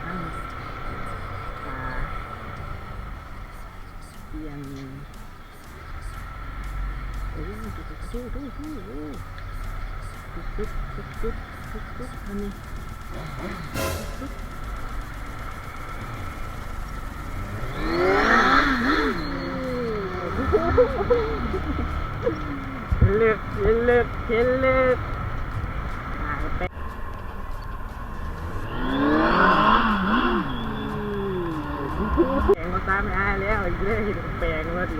ทั้งปลาเอียงโอ้ยตุ๊ดอันนี้เลือกแปลงมาตามไม่ได้แล้วอีกเลยแปลงมาดิ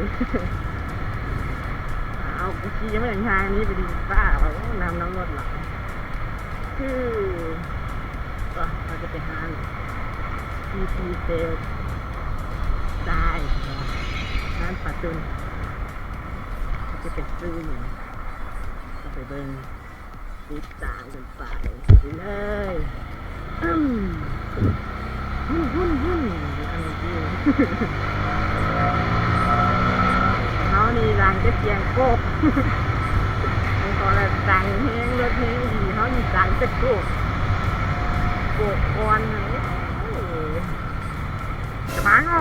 เอากุชียังไม่ถึงทางนี้ไปดีป้าเรานำน้ำรถหลังคือก็เราจะไปหาPTเซลได้งานปัจจุบันจะเป็นซื้ออย่างก็ไปเบิ้งติดตามกันไปเลยหุ้นอันนี้เขานี่รังจะเสียงโก๊กมันก็เลยดังแห้งรถแห้งดีเขานี่ดังจะโก๊กก้อนเลยจะมาเอา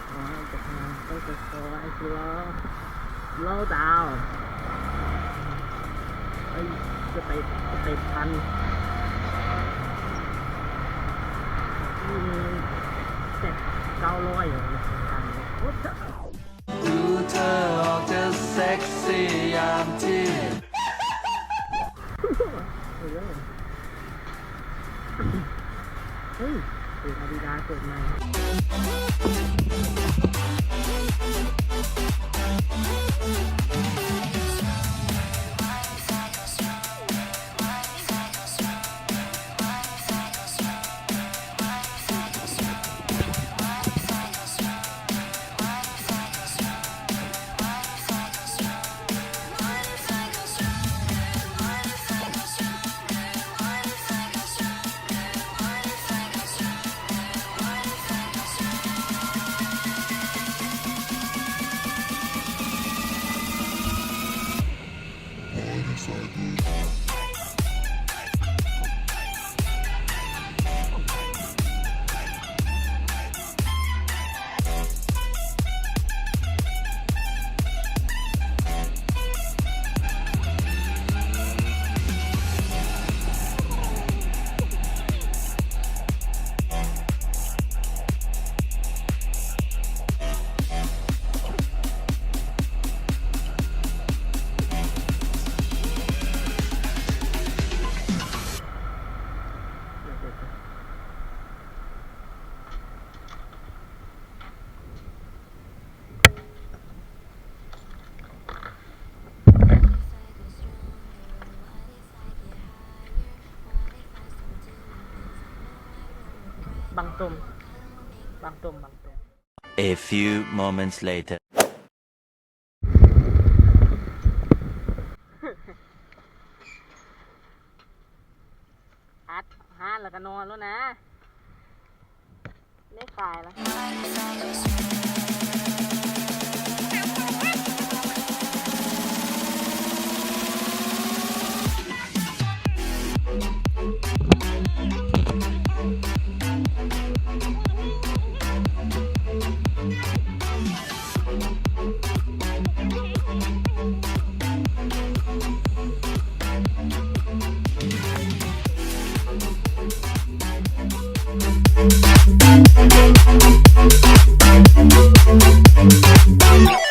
ต้องจะคอยล้อดาวจะไปพันเสร็จ900อยู่พันดูเธอออกจะเซ็กซี่ยามที่เฮ้ยเป็นอาดิดาสเกิดใหม่บางตุ่ม A few moments later อัดห้าแล้วก็นอนแล้วนะไม่ขายแล้วThank you.